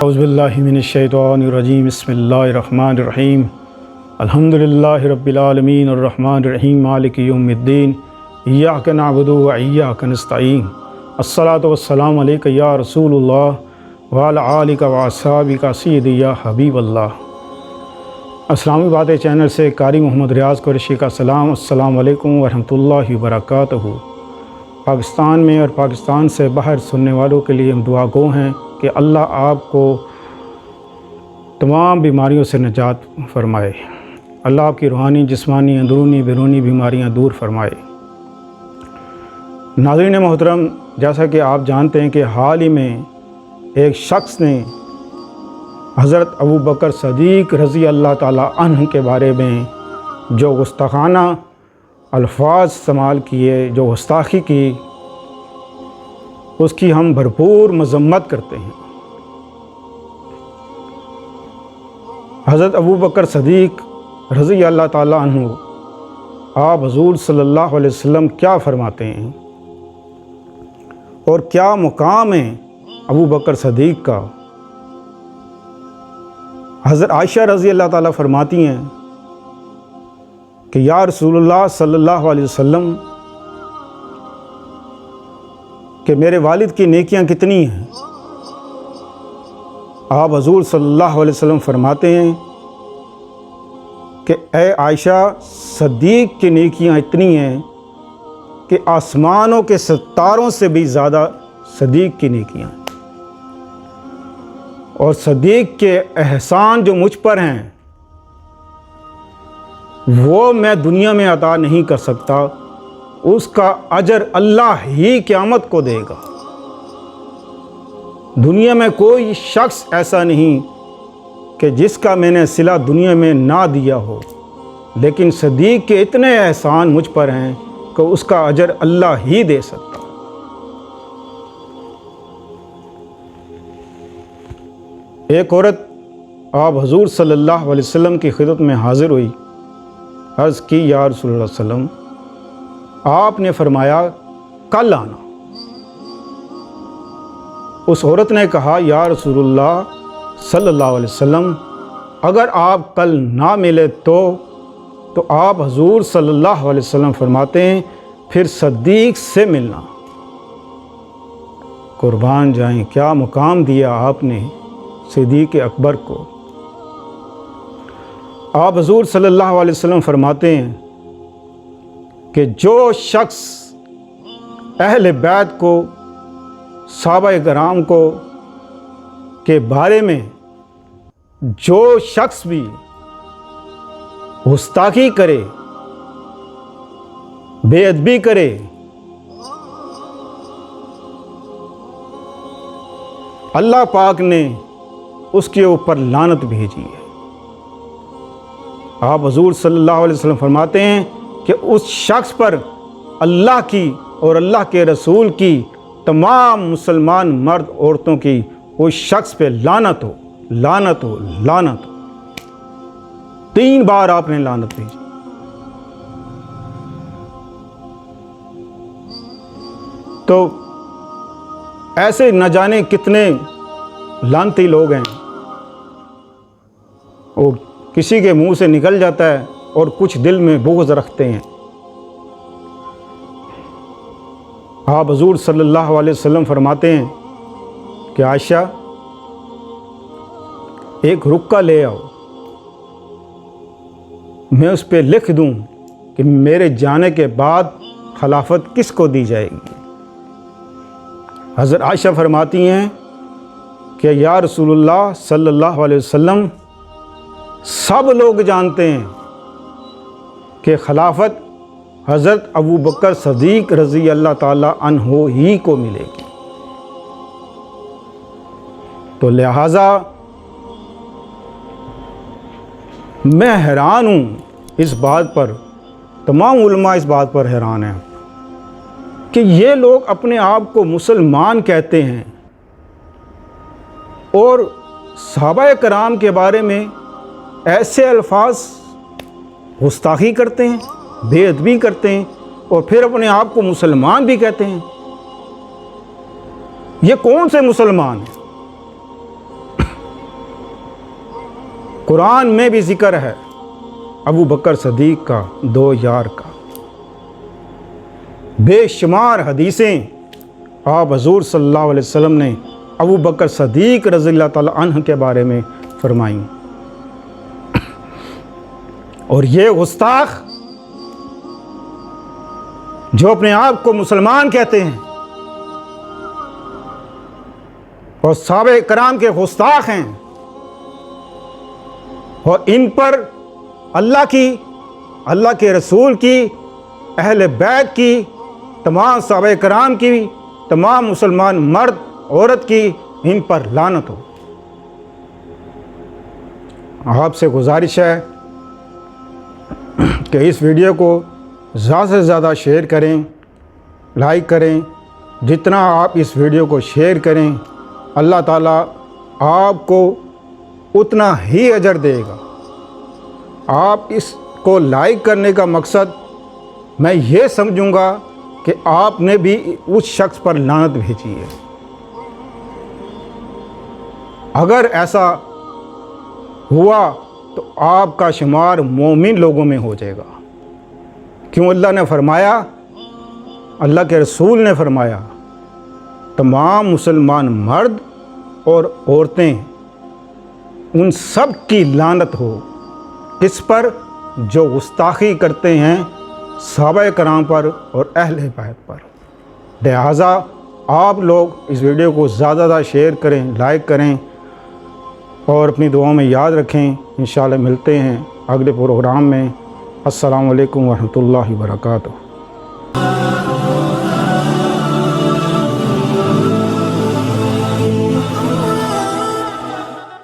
اعوذ باللہ من الشیطان الرجیم بسم اللہ الرحمن الرحیم الحمدللہ رب العالمین الرحمن الرحیم مالک یوم الدین ایاک نعبد و ایاک نستعین الصلاۃ والسلام علیک یا رسول اللہ وعلی آلک و اصحابک سیدی یا حبیب اللہ۔ اسلامی باتیں چینل سے قاری محمد ریاض قریشی کا سلام۔ السلام علیکم ورحمۃ اللہ وبرکاتہ۔ پاکستان میں اور پاکستان سے باہر سننے والوں کے لیے ہم دعا گو ہیں کہ اللہ آپ کو تمام بیماریوں سے نجات فرمائے، اللہ آپ کی روحانی، جسمانی، اندرونی، بیرونی بیماریاں دور فرمائے۔ ناظرین محترم، جیسا کہ آپ جانتے ہیں کہ حال ہی میں ایک شخص نے حضرت ابو بکر صدیق رضی اللہ تعالیٰ عنہ کے بارے میں جو گستاخانہ الفاظ استعمال کیے، جو گستاخی کی، اس کی ہم بھرپور مذمت کرتے ہیں۔ حضرت ابو بکر صدیق رضی اللہ تعالیٰ عنہ، آپ حضور صلی اللہ علیہ وسلم کیا فرماتے ہیں اور کیا مقام ہے ابو بکر صدیق کا؟ حضرت عائشہ رضی اللہ تعالیٰ فرماتی ہیں کہ یا رسول اللہ صلی اللہ علیہ وسلم کہ میرے والد کی نیکیاں کتنی ہیں؟ آپ حضور صلی اللہ علیہ وسلم فرماتے ہیں کہ اے عائشہ، صدیق کی نیکیاں اتنی ہیں کہ آسمانوں کے ستاروں سے بھی زیادہ صدیق کی نیکیاں ہیں، اور صدیق کے احسان جو مجھ پر ہیں وہ میں دنیا میں عطا نہیں کر سکتا، اس کا اجر اللہ ہی قیامت کو دے گا۔ دنیا میں کوئی شخص ایسا نہیں کہ جس کا میں نے صلہ دنیا میں نہ دیا ہو، لیکن صدیق کے اتنے احسان مجھ پر ہیں کہ اس کا اجر اللہ ہی دے سکتا۔ ایک عورت آپ حضور صلی اللہ علیہ وسلم کی خدمت میں حاضر ہوئی، عرض کی یا رسول اللہ صلی اللہ علیہ وسلم، آپ نے فرمایا کل آنا۔ اس عورت نے کہا یا رسول اللہ صلی اللہ علیہ وسلم، اگر آپ کل نہ ملے تو آپ حضور صلی اللہ علیہ وسلم فرماتے ہیں پھر صدیق سے ملنا۔ قربان جائیں، کیا مقام دیا آپ نے صدیق اکبر کو۔ آپ حضور صلی اللہ علیہ وسلم فرماتے ہیں کہ جو شخص اہل بیت کو، صحابہ کرام کو کے بارے میں جو شخص بھی گستاخی کرے، بے ادبی کرے، اللہ پاک نے اس کے اوپر لعنت بھیجی ہے۔ آپ حضور صلی اللہ علیہ وسلم فرماتے ہیں کہ اس شخص پر اللہ کی اور اللہ کے رسول کی، تمام مسلمان مرد عورتوں کی اس شخص پہ لعنت ہو، لعنت ہو، لعنت ہو۔ 3 بار آپ نے لعنت بھیجی۔ تو ایسے نہ جانے کتنے لعنتی لوگ ہیں، وہ کسی کے منہ سے نکل جاتا ہے اور کچھ دل میں بغض رکھتے ہیں۔ آپ حضور صلی اللہ علیہ وسلم فرماتے ہیں کہ عائشہ، ایک رکا لے آؤ، میں اس پہ لکھ دوں کہ میرے جانے کے بعد خلافت کس کو دی جائے گی۔ حضرت عائشہ فرماتی ہیں کہ یا رسول اللہ صلی اللہ علیہ وسلم، سب لوگ جانتے ہیں کہ خلافت حضرت ابو بکر صدیق رضی اللہ تعالیٰ عنہ ہی کو ملے گی۔ تو لہٰذا میں حیران ہوں اس بات پر، تمام علماء اس بات پر حیران ہیں کہ یہ لوگ اپنے آپ کو مسلمان کہتے ہیں اور صحابہ کرام کے بارے میں ایسے الفاظ گستاخی کرتے ہیں، بے ادبی کرتے ہیں، اور پھر اپنے آپ کو مسلمان بھی کہتے ہیں۔ یہ کون سے مسلمان ہیں؟ قرآن میں بھی ذکر ہے ابو بکر صدیق کا، 2 یار کا۔ بے شمار حدیثیں آپ حضور صلی اللہ علیہ وسلم نے ابو بکر صدیق رضی اللہ تعالیٰ عنہ کے بارے میں فرمائیں۔ اور یہ گستاخ جو اپنے آپ کو مسلمان کہتے ہیں اور صحابہ کرام کے گستاخ ہیں، اور ان پر اللہ کے رسول کی، اہل بیت کی، تمام صحابہ کرام کی، تمام مسلمان مرد عورت کی ان پر لعنت ہو۔ آپ سے گزارش ہے کہ اس ویڈیو کو زیادہ سے زیادہ شیئر کریں، لائک کریں۔ جتنا آپ اس ویڈیو کو شیئر کریں اللہ تعالیٰ آپ کو اتنا ہی اجر دے گا۔ آپ اس کو لائک کرنے کا مقصد میں یہ سمجھوں گا کہ آپ نے بھی اس شخص پر لعنت بھیجی ہے۔ اگر ایسا ہوا تو آپ کا شمار مومن لوگوں میں ہو جائے گا، کیوں اللہ نے فرمایا، اللہ کے رسول نے فرمایا تمام مسلمان مرد اور عورتیں ان سب کی لعنت ہو، کس پر؟ جو گستاخی کرتے ہیں صحابہ کرام پر اور اہل بیت پر۔ لہٰذا آپ لوگ اس ویڈیو کو زیادہ زیادہ شیئر کریں، لائک کریں اور اپنی دعاؤں میں یاد رکھیں۔ انشاءاللہ ملتے ہیں اگلے پروگرام میں۔ السلام علیکم ورحمۃ اللہ وبرکاتہ۔